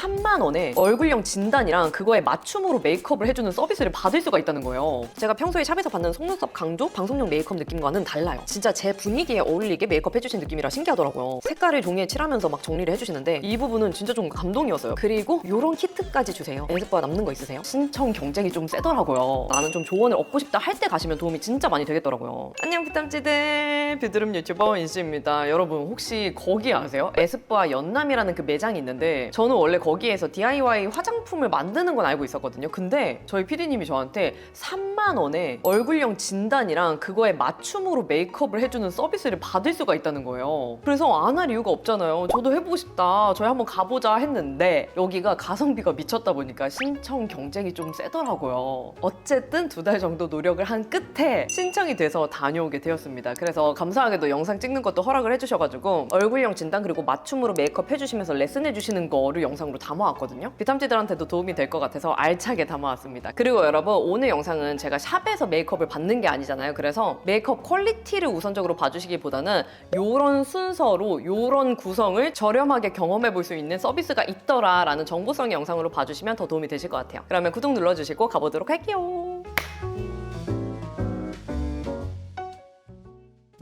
3만 원에 얼굴형 진단이랑 그거에 맞춤으로 메이크업을 해주는 서비스를 받을 수가 있다는 거예요. 제가 평소에 샵에서 받는 속눈썹 강조, 방송용 메이크업 느낌과는 달라요. 진짜 제 분위기에 어울리게 메이크업 해주신 느낌이라 신기하더라고요. 색깔을 종이에 칠하면서 막 정리를 해주시는데 이 부분은 진짜 좀 감동이었어요. 그리고 이런 키트까지 주세요. 에스쁘아 남는 거 있으세요? 신청 경쟁이 좀 세더라고요. 나는 좀 조언을 얻고 싶다 할 때 가시면 도움이 진짜 많이 되겠더라고요. 안녕 피땀찌들, 뷰드룸 유튜버 인씨입니다. 여러분 혹시 거기 아세요? 에스쁘아 연남이라는 그 매장이 있는데 저는 원래 거기에서 DIY 화장품을 만드는 건 알고 있었거든요. 근데 저희 PD님이 저한테 3만 원에 얼굴형 진단이랑 그거에 맞춤으로 메이크업을 해주는 서비스를 받을 수가 있다는 거예요. 그래서 안 할 이유가 없잖아요. 저도 해보고 싶다, 저희 한번 가보자 했는데 여기가 가성비가 미쳤다 보니까 신청 경쟁이 좀 세더라고요. 어쨌든 2달 정도 노력을 한 끝에 신청이 돼서 다녀오게 되었습니다. 그래서 감사하게도 영상 찍는 것도 허락을 해주셔가지고 얼굴형 진단 그리고 맞춤으로 메이크업 해주시면서 레슨 해주시는 거를 영상으로 담아왔거든요. 비탐지들한테도 도움이 될 것 같아서 알차게 담아왔습니다. 그리고 여러분 오늘 영상은 제가 샵에서 메이크업을 받는 게 아니잖아요. 그래서 메이크업 퀄리티를 우선적으로 봐주시기보다는 요런 순서로 요런 구성을 저렴하게 경험해 볼 수 있는 서비스가 있더라 라는 정보성의 영상으로 봐주시면 더 도움이 되실 것 같아요. 그러면 구독 눌러주시고 가보도록 할게요.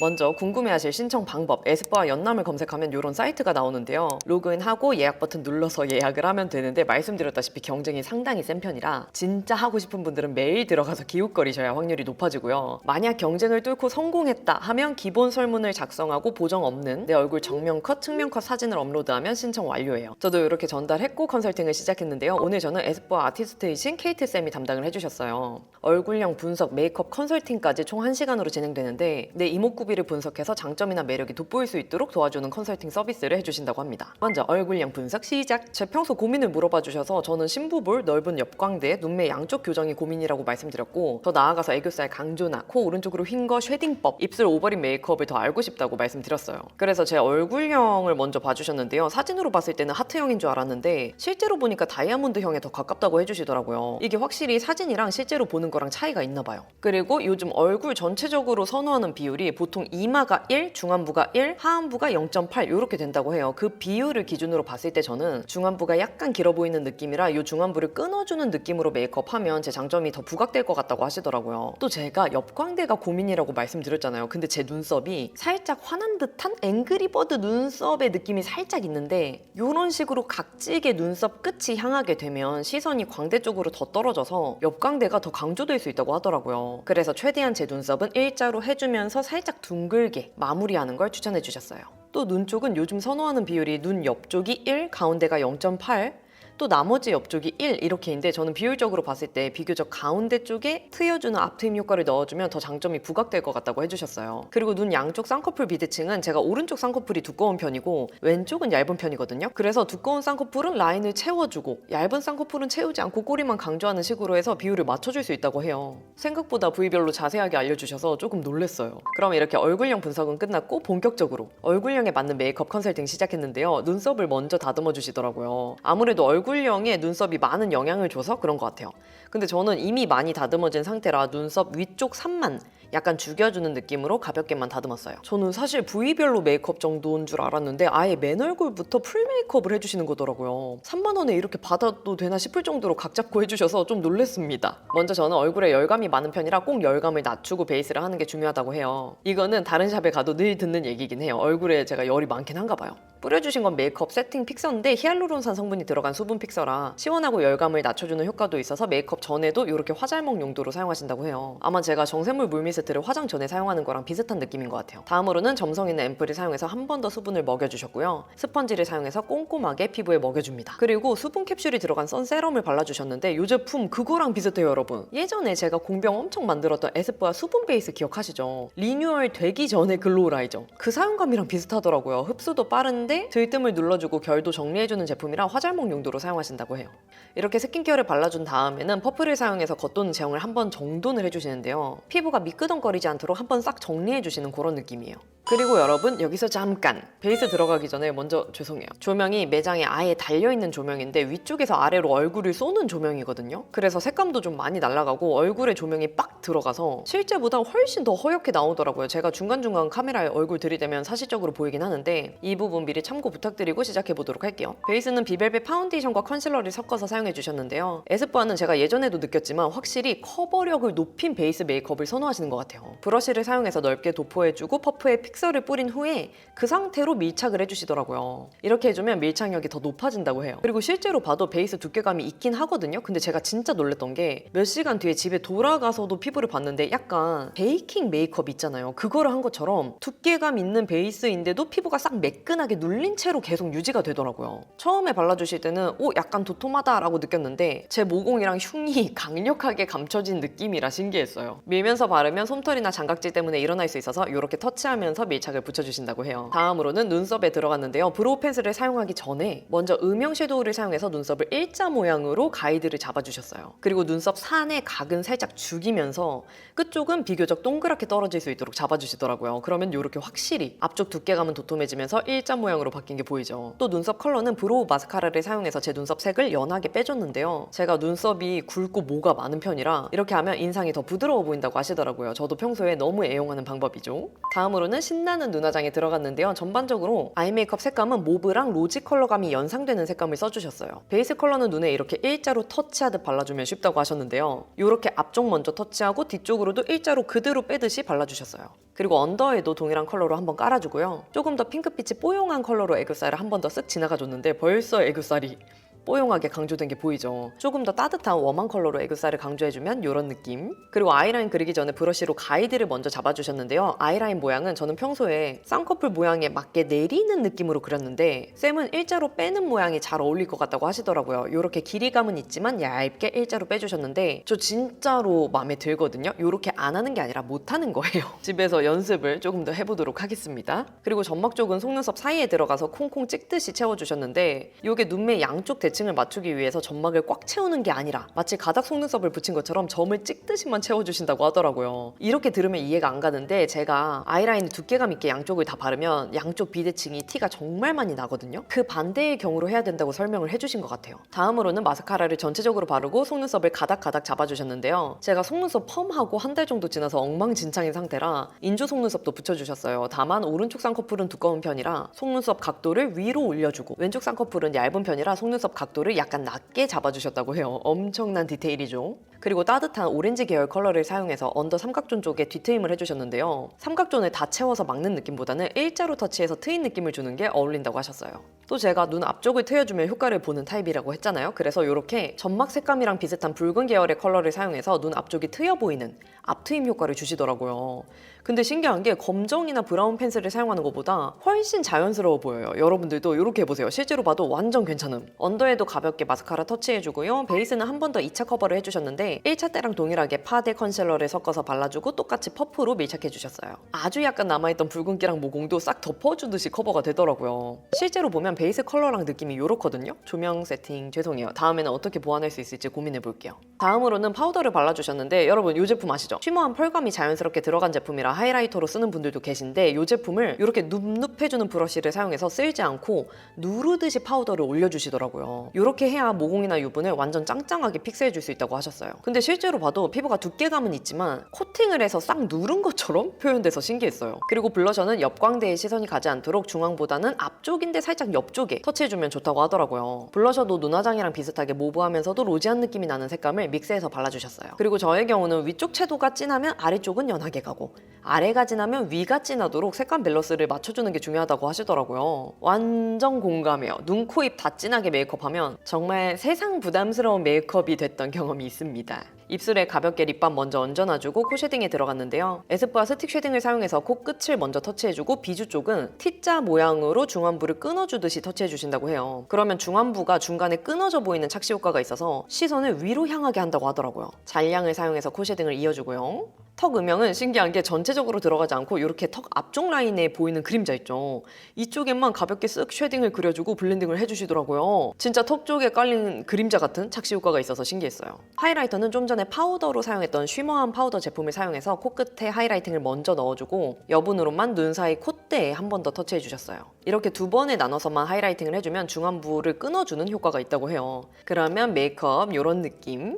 먼저 궁금해하실 신청 방법, 에스쁘아 연남을 검색하면 이런 사이트가 나오는데요. 로그인하고 예약 버튼 눌러서 예약을 하면 되는데 말씀드렸다시피 경쟁이 상당히 센 편이라 진짜 하고 싶은 분들은 매일 들어가서 기웃거리셔야 확률이 높아지고요. 만약 경쟁을 뚫고 성공했다 하면 기본 설문을 작성하고 보정 없는 내 얼굴 정면 컷, 측면 컷 사진을 업로드하면 신청 완료예요. 저도 이렇게 전달했고 컨설팅을 시작했는데요. 오늘 저는 에스쁘아 아티스트이신 케이트쌤이 담당을 해주셨어요. 얼굴형 분석, 메이크업 컨설팅까지 총 1시간으로 진행되는데 내 이목구비를 분석해서 장점이나 매력이 돋보일 수 있도록 도와주는 컨설팅 서비스를 해주신다고 합니다. 먼저 얼굴형 분석 시작! 제 평소 고민을 물어봐 주셔서 저는 심부볼, 넓은 옆광대, 눈매 양쪽 교정이 고민이라고 말씀드렸고 더 나아가서 애교살 강조나 코 오른쪽으로 휜 거 쉐딩법, 입술 오버립 메이크업을 더 알고 싶다고 말씀드렸어요. 그래서 제 얼굴형을 먼저 봐주셨는데요. 사진으로 봤을 때는 하트형인 줄 알았는데 실제로 보니까 다이아몬드형에 더 가깝다고 해주시더라고요. 이게 확실히 사진이랑 실제로 보는 거랑 차이가 있나 봐요. 그리고 요즘 얼굴 전체적으로 선호하는 비율이 보통 이마가 1, 중안부가 1, 하안부가 0.8 이렇게 된다고 해요. 그 비율을 기준으로 봤을 때 저는 중안부가 약간 길어 보이는 느낌이라 이 중안부를 끊어주는 느낌으로 메이크업하면 제 장점이 더 부각될 것 같다고 하시더라고요. 또 제가 옆광대가 고민이라고 말씀드렸잖아요. 근데 제 눈썹이 살짝 환한 듯한 앵그리버드 눈썹의 느낌이 살짝 있는데 이런 식으로 각지게 눈썹 끝이 향하게 되면 시선이 광대 쪽으로 더 떨어져서 옆광대가 더 강조될 수 있다고 하더라고요. 그래서 최대한 제 눈썹은 일자로 해주면서 살짝 둥글게 마무리하는 걸 추천해 주셨어요. 또 눈 쪽은 요즘 선호하는 비율이 눈 옆쪽이 1, 가운데가 0.8, 또 나머지 옆쪽이 1 이렇게인데 저는 비율적으로 봤을 때 비교적 가운데 쪽에 트여주는 앞트임 효과를 넣어주면 더 장점이 부각될 것 같다고 해주셨어요. 그리고 눈 양쪽 쌍꺼풀 비대칭은 제가 오른쪽 쌍꺼풀이 두꺼운 편이고 왼쪽은 얇은 편이거든요. 그래서 두꺼운 쌍꺼풀은 라인을 채워주고 얇은 쌍꺼풀은 채우지 않고 꼬리만 강조하는 식으로 해서 비율을 맞춰줄 수 있다고 해요. 생각보다 부위별로 자세하게 알려주셔서 조금 놀랐어요. 그럼 이렇게 얼굴형 분석은 끝났고 본격적으로 얼굴형에 맞는 메이크업 컨설팅 시작했는데요. 눈썹을 먼저 다듬어 주시더라고요. 아무래도 얼굴형에 눈썹이 많은 영향을 줘서 그런 것 같아요. 근데 저는 이미 많이 다듬어진 상태라 눈썹 위쪽 산만 약간 죽여주는 느낌으로 가볍게만 다듬었어요. 저는 사실 부위별로 메이크업 정도인 줄 알았는데 아예 맨 얼굴부터 풀 메이크업을 해주시는 거더라고요. 3만 원에 이렇게 받아도 되나 싶을 정도로 각 잡고 해주셔서 좀 놀랬습니다. 먼저 저는 얼굴에 열감이 많은 편이라 꼭 열감을 낮추고 베이스를 하는 게 중요하다고 해요. 이거는 다른 샵에 가도 늘 듣는 얘기긴 해요. 얼굴에 제가 열이 많긴 한가 봐요. 뿌려주신 건 메이크업 세팅 픽서인데 히알루론산 성분이 들어간 수분 픽서라 시원하고 열감을 낮춰주는 효과도 있어서 메이크업 전에도 이렇게 화잘먹 용도로 사용하신다고 해요. 아마 제가 정샘물 물미스트를 화장 전에 사용하는 거랑 비슷한 느낌인 것 같아요. 다음으로는 점성 있는 앰플을 사용해서 한 번 더 수분을 먹여주셨고요. 스펀지를 사용해서 꼼꼼하게 피부에 먹여줍니다. 그리고 수분 캡슐이 들어간 선세럼을 발라주셨는데 이 제품 그거랑 비슷해요 여러분. 예전에 제가 공병 엄청 만들었던 에스쁘아 수분 베이스 기억하시죠? 리뉴얼 되기 전에 글로우 라이저 그 사용감이랑 비슷하더라고요. 흡수도 빠른데 들뜸을 눌러주고 결도 정리해주는 제품이라 화잘먹 용도로 사용하신다고 해요. 이렇게 스킨케어를 발라준 다음에는 퍼프를 사용해서 겉도는 제형을 한 번 정돈을 해주시는데요. 피부가 미끄덩거리지 않도록 한 번 싹 정리해주시는 그런 느낌이에요. 그리고 여러분 여기서 잠깐 베이스 들어가기 전에 먼저 죄송해요. 조명이 매장에 아예 달려있는 조명인데 위쪽에서 아래로 얼굴을 쏘는 조명이거든요. 그래서 색감도 좀 많이 날아가고 얼굴에 조명이 빡 들어가서 실제보다 훨씬 더 허옇게 나오더라고요. 제가 중간중간 카메라에 얼굴 들이대면 사실적으로 보이긴 하는데 이 부분 미리 참고 부탁드리고 시작해보도록 할게요. 베이스는 비벨벳 파운데이션과 컨실러를 섞어서 사용해주셨는데요. 에스쁘아는 제가 예전에도 느꼈지만 확실히 커버력을 높인 베이스 메이크업을 선호하시는 것 같아요. 브러쉬를 사용해서 넓게 도포해주고 퍼프에 픽서를 뿌린 후에 그 상태로 밀착을 해주시더라고요. 이렇게 해주면 밀착력이 더 높아진다고 해요. 그리고 실제로 봐도 베이스 두께감이 있긴 하거든요. 근데 제가 진짜 놀랬던 게 몇 시간 뒤에 집에 돌아가서도 피부를 봤는데 약간 베이킹 메이크업 있잖아요. 그거를 한 것처럼 두께감 있는 베이스인데도 피부가 싹 매끈하게 눌린 채로 계속 유지가 되더라고요. 처음에 발라주실 때는 약간 도톰하다라고 느꼈는데 제 모공이랑 흉이 강력하게 감춰진 느낌이라 신기했어요. 밀면서 바르면 솜털이나 장각질 때문에 일어날 수 있어서 이렇게 터치하면서 밀착을 붙여주신다고 해요. 다음으로는 눈썹에 들어갔는데요. 브로우 펜슬을 사용하기 전에 먼저 음영 섀도우를 사용해서 눈썹을 일자 모양으로 가이드를 잡아주셨어요. 그리고 눈썹 산의 각은 살짝 죽이면서 끝쪽은 비교적 동그랗게 떨어질 수 있도록 잡아주시더라고요. 그러면 이렇게 확실히 앞쪽 두께감은 도톰해지면서 일자 모양으로 바뀐 게 보이죠. 또 눈썹 컬러는 브로우 마스카라를 사용해서 제 눈썹 색을 연하게 빼줬는데요. 제가 눈썹이 굵고 모가 많은 편이라 이렇게 하면 인상이 더 부드러워 보인다고 하시더라고요. 저도 평소에 너무 애용하는 방법이죠. 다음으로는 신나는 눈화장에 들어갔는데요. 전반적으로 아이 메이크업 색감은 모브랑 로지 컬러감이 연상되는 색감을 써주셨어요. 베이스 컬러는 눈에 이렇게 일자로 터치하듯 발라주면 쉽다고 하셨는데요. 이렇게 앞쪽 먼저 터치하고 뒤쪽으로도 일자로 그대로 빼듯이 발라주셨어요. 그리고 언더에도 동일한 컬러로 한번 깔아주고요. 조금 더 핑크빛이 뽀용한 컬러로 애교살을 한 번 더 쓱 지나가줬는데 벌써 애교살이 뽀용하게 강조된 게 보이죠. 조금 더 따뜻한 웜한 컬러로 애교살을 강조해주면 이런 느낌. 그리고 아이라인 그리기 전에 브러쉬로 가이드를 먼저 잡아주셨는데요. 아이라인 모양은 저는 평소에 쌍꺼풀 모양에 맞게 내리는 느낌으로 그렸는데 쌤은 일자로 빼는 모양이 잘 어울릴 것 같다고 하시더라고요. 이렇게 길이감은 있지만 얇게 일자로 빼주셨는데 저 진짜로 마음에 들거든요. 이렇게 안 하는 게 아니라 못하는 거예요. 집에서 연습을 조금 더 해보도록 하겠습니다. 그리고 점막 쪽은 속눈썹 사이에 들어가서 콩콩 찍듯이 채워주셨는데 이게 눈매 양쪽 대칭을 맞추기 위해서 점막을 꽉 채우는 게 아니라 마치 가닥 속눈썹을 붙인 것처럼 점을 찍듯이만 채워주신다고 하더라고요. 이렇게 들으면 이해가 안 가는데 제가 아이라인을 두께감 있게 양쪽을 다 바르면 양쪽 비대칭이 티가 정말 많이 나거든요. 그 반대의 경우로 해야 된다고 설명을 해주신 것 같아요. 다음으로는 마스카라를 전체적으로 바르고 속눈썹을 가닥가닥 잡아주셨는데요. 제가 속눈썹 펌하고 한 달 정도 지나서 엉망진창인 상태라 인조 속눈썹도 붙여주셨어요. 다만 오른쪽 쌍꺼풀은 두꺼운 편이라 속눈썹 각도를 위로 올려주고 왼쪽 쌍꺼풀은 얇은 편이라 속눈썹 각도를 약간 낮게 잡아주셨다고 해요. 엄청난 디테일이죠. 그리고 따뜻한 오렌지 계열 컬러를 사용해서 언더 삼각존 쪽에 뒤트임을 해주셨는데요. 삼각존을 다 채워서 막는 느낌보다는 일자로 터치해서 트인 느낌을 주는 게 어울린다고 하셨어요. 또 제가 눈 앞쪽을 트여주면 효과를 보는 타입이라고 했잖아요. 그래서 이렇게 점막 색감이랑 비슷한 붉은 계열의 컬러를 사용해서 눈 앞쪽이 트여 보이는 앞트임 효과를 주시더라고요. 근데 신기한 게 검정이나 브라운 펜슬을 사용하는 것보다 훨씬 자연스러워 보여요. 여러분들도 이렇게 해보세요. 실제로 봐도 완전 괜찮음. 언더에도 가볍게 마스카라 터치해주고요. 베이스는 한 번 더 2차 커버를 해주셨는데 1차 때랑 동일하게 파데 컨실러를 섞어서 발라주고 똑같이 퍼프로 밀착해주셨어요. 아주 약간 남아있던 붉은기랑 모공도 싹 덮어주듯이 커버가 되더라고요. 실제로 보면 베이스 컬러랑 느낌이 이렇거든요. 조명 세팅 죄송해요. 다음에는 어떻게 보완할 수 있을지 고민해볼게요. 다음으로는 파우더를 발라주셨는데 여러분 이 제품 아시죠? 쉬머한 펄감이 자연스럽게 들어간 제품이라 하이라이터로 쓰는 분들도 계신데 이 제품을 이렇게 눕눕해주는 브러쉬를 사용해서 쓸지 않고 누르듯이 파우더를 올려주시더라고요. 이렇게 해야 모공이나 유분을 완전 짱짱하게 픽스해줄 수 있다고 하셨어요. 근데 실제로 봐도 피부가 두께감은 있지만 코팅을 해서 싹 누른 것처럼 표현돼서 신기했어요. 그리고 블러셔는 옆광대에 시선이 가지 않도록 중앙보다는 앞쪽인데 살짝 옆쪽에 터치해주면 좋다고 하더라고요. 블러셔도 눈화장이랑 비슷하게 모브하면서도 로지한 느낌이 나는 색감을 믹스해서 발라주셨어요. 그리고 저의 경우는 위쪽 채도가 진하면 아래쪽은 연하게 가고 아래가 진하면 위가 진하도록 색감 밸런스를 맞춰주는 게 중요하다고 하시더라고요. 완전 공감해요. 눈, 코, 입 다 진하게 메이크업하면 정말 세상 부담스러운 메이크업이 됐던 경험이 있습니다. 입술에 가볍게 립밤 먼저 얹어놔주고 코 쉐딩에 들어갔는데요. 에스쁘아 스틱 쉐딩을 사용해서 코끝을 먼저 터치해주고 비주 쪽은 T자 모양으로 중안부를 끊어주듯이 터치해주신다고 해요. 그러면 중안부가 중간에 끊어져 보이는 착시 효과가 있어서 시선을 위로 향하게 한다고 하더라고요. 잔량을 사용해서 코 쉐딩을 이어주고요. 턱 음영은 신기한 게 전체적으로 들어가지 않고 이렇게 턱 앞쪽 라인에 보이는 그림자 있죠. 이쪽에만 가볍게 쓱 쉐딩을 그려주고 블렌딩을 해주시더라고요. 진짜 턱 쪽에 깔린 그림자 같은 착시 효과가 있어서 신기했어요. 하이라이터는 좀 전에 파우더로 사용했던 쉬머한 파우더 제품을 사용해서 코끝에 하이라이팅을 먼저 넣어주고 여분으로만 눈 사이 콧대에 한 번 더 터치해주셨어요. 이렇게 두 번에 나눠서만 하이라이팅을 해주면 중안부를 끊어주는 효과가 있다고 해요. 그러면 메이크업 이런 느낌.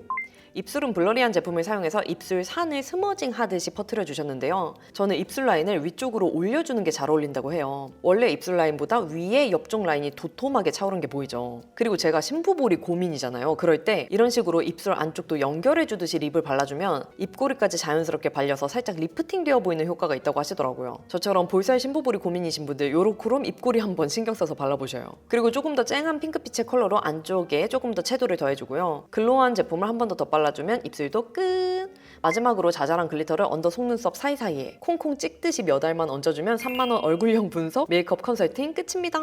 입술은 블러리한 제품을 사용해서 입술 산을 스머징 하듯이 퍼뜨려 주셨는데요. 저는 입술 라인을 위쪽으로 올려주는 게 잘 어울린다고 해요. 원래 입술 라인보다 위에 옆쪽 라인이 도톰하게 차오른 게 보이죠. 그리고 제가 심부볼이 고민이잖아요. 그럴 때 이런 식으로 입술 안쪽도 연결해 주듯이 립을 발라주면 입꼬리까지 자연스럽게 발려서 살짝 리프팅 되어 보이는 효과가 있다고 하시더라고요. 저처럼 볼살 심부볼이 고민이신 분들 요렇게롬 입꼬리 한번 신경 써서 발라보셔요. 그리고 조금 더 쨍한 핑크빛의 컬러로 안쪽에 조금 더 채도를 더해주고요. 글로우한 제품을 한 번 더 발라주면 입술도 끝! 마지막으로 자잘한 글리터를 언더 속눈썹 사이사이에 콩콩 찍듯이 몇 알만 얹어주면 3만원 얼굴형 분석 메이크업 컨설팅 끝입니다.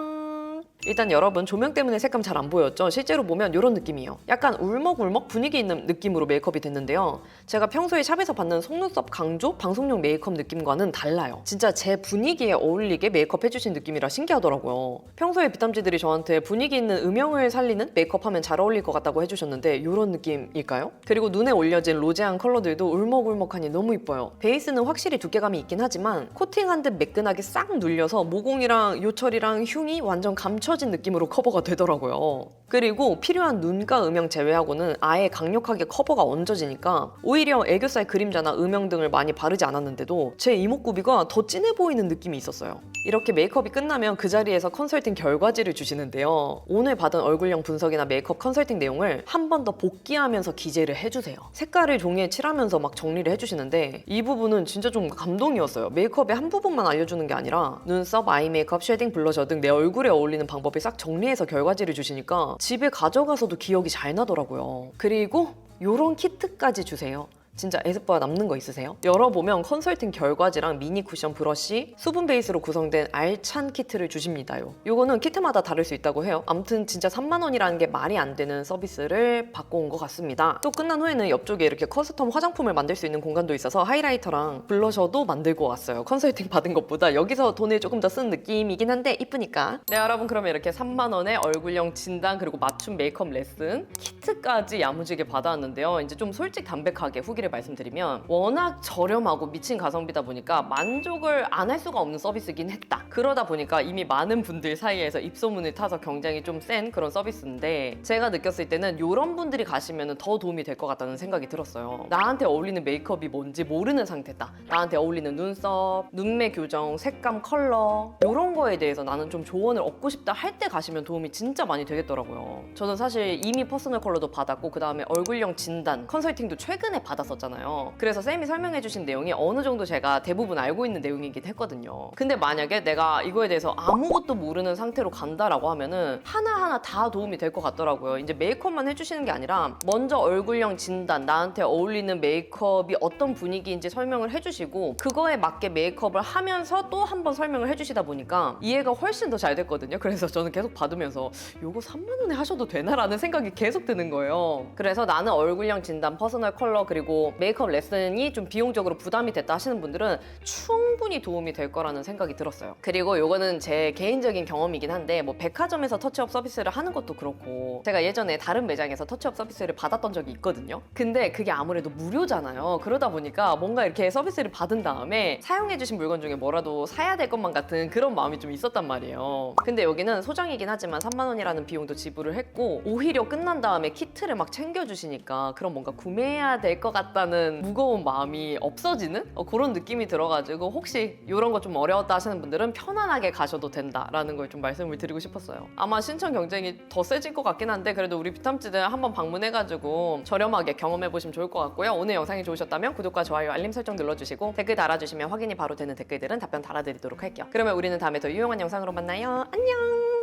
일단 여러분 조명 때문에 색감 잘 안 보였죠? 실제로 보면 이런 느낌이에요. 약간 울먹울먹 분위기 있는 느낌으로 메이크업이 됐는데요. 제가 평소에 샵에서 받는 속눈썹 강조 방송용 메이크업 느낌과는 달라요. 진짜 제 분위기에 어울리게 메이크업 해주신 느낌이라 신기하더라고요. 평소에 비탐지들이 저한테 분위기 있는 음영을 살리는 메이크업 하면 잘 어울릴 것 같다고 해주셨는데 이런 느낌일까요? 그리고 눈에 올려진 로제한 컬러들도 울먹울먹하니 너무 이뻐요. 베이스는 확실히 두께감이 있긴 하지만 코팅한 듯 매끈하게 싹 눌려서 모공이랑 요철이랑 흉이 완전 감춰진 느낌으로 커버가 되더라고요. 그리고 필요한 눈가 음영 제외하고는 아예 강력하게 커버가 얹어지니까 오히려 애교살 그림자나 음영 등을 많이 바르지 않았는데도 제 이목구비가 더 진해 보이는 느낌이 있었어요. 이렇게 메이크업이 끝나면 그 자리에서 컨설팅 결과지를 주시는데요. 오늘 받은 얼굴형 분석이나 메이크업 컨설팅 내용을 한 번 더 복기하면서 기재를 해주세요. 색깔을 종이에 칠하면서 막 정리를 해주시는데 이 부분은 진짜 좀 감동이었어요. 메이크업의 한 부분만 알려주는 게 아니라 눈썹, 아이 메이크업, 쉐딩, 블러셔 등 내 얼굴에 어울리는 방법을 싹 정리해서 결과지를 주시니까 집에 가져가서도 기억이 잘 나더라고요. 그리고 요런 키트까지 주세요. 진짜 에스쁘아 남는 거 있으세요? 열어보면 컨설팅 결과지랑 미니 쿠션 브러쉬, 수분 베이스로 구성된 알찬 키트를 주십니다요. 요거는 키트마다 다를 수 있다고 해요. 아무튼 진짜 3만 원이라는 게 말이 안 되는 서비스를 받고 온 것 같습니다. 또 끝난 후에는 옆쪽에 이렇게 커스텀 화장품을 만들 수 있는 공간도 있어서 하이라이터랑 블러셔도 만들고 왔어요. 컨설팅 받은 것보다 여기서 돈을 조금 더 쓴 느낌이긴 한데 이쁘니까. 네 여러분, 그러면 이렇게 3만 원에 얼굴형 진단 그리고 맞춤 메이크업 레슨 키트까지 야무지게 받아왔는데요. 이제 좀 솔직 담백하게 후기를 말씀드리면 워낙 저렴하고 미친 가성비다 보니까 만족을 안 할 수가 없는 서비스긴 했다. 그러다 보니까 이미 많은 분들 사이에서 입소문을 타서 굉장히 좀 센 그런 서비스인데 제가 느꼈을 때는 이런 분들이 가시면 더 도움이 될 것 같다는 생각이 들었어요. 나한테 어울리는 메이크업이 뭔지 모르는 상태다. 나한테 어울리는 눈썹, 눈매 교정, 색감, 컬러 이런 거에 대해서 나는 좀 조언을 얻고 싶다 할 때 가시면 도움이 진짜 많이 되겠더라고요. 저는 사실 이미 퍼스널 컬러도 받았고 그 다음에 얼굴형 진단, 컨설팅도 최근에 받았었잖아요. 그래서 쌤이 설명해주신 내용이 어느 정도 제가 대부분 알고 있는 내용이긴 했거든요. 근데 만약에 내가 이거에 대해서 아무것도 모르는 상태로 간다라고 하면은 하나하나 다 도움이 될 것 같더라고요. 이제 메이크업만 해주시는 게 아니라 먼저 얼굴형 진단, 나한테 어울리는 메이크업이 어떤 분위기인지 설명을 해주시고 그거에 맞게 메이크업을 하면서 또 한 번 설명을 해주시다 보니까 이해가 훨씬 더 잘 됐거든요. 그래서 저는 계속 받으면서 요거 3만 원에 하셔도 되나라는 생각이 계속 드는 거예요. 그래서 나는 얼굴형 진단, 퍼스널 컬러 그리고 메이크업 레슨이 좀 비용적으로 부담이 됐다 하시는 분들은 충분히 도움이 될 거라는 생각이 들었어요. 그리고 요거는 제 개인적인 경험이긴 한데 뭐 백화점에서 터치업 서비스를 하는 것도 그렇고 제가 예전에 다른 매장에서 터치업 서비스를 받았던 적이 있거든요. 근데 그게 아무래도 무료잖아요. 그러다 보니까 뭔가 이렇게 서비스를 받은 다음에 사용해주신 물건 중에 뭐라도 사야 될 것만 같은 그런 마음이 좀 있었단 말이에요. 근데 여기는 소정이긴 하지만 3만 원이라는 비용도 지불을 했고 오히려 끝난 다음에 키트를 막 챙겨주시니까 그런 뭔가 구매해야 될 것 같다는 무거운 마음이 없어지는 그런 느낌이 들어가지고 혹시 이런 거 좀 어려웠다 하시는 분들은 편안하게 가셔도 된다라는 걸 좀 말씀을 드리고 싶었어요. 아마 신청 경쟁이 더 세질 것 같긴 한데 그래도 우리 비탐지들 한번 방문해가지고 저렴하게 경험해보시면 좋을 것 같고요. 오늘 영상이 좋으셨다면 구독과 좋아요, 알림 설정 눌러주시고 댓글 달아주시면 확인이 바로 되는 댓글들은 답변 달아드리도록 할게요. 그러면 우리는 다음에 더 유용한 영상으로 만나요. 안녕!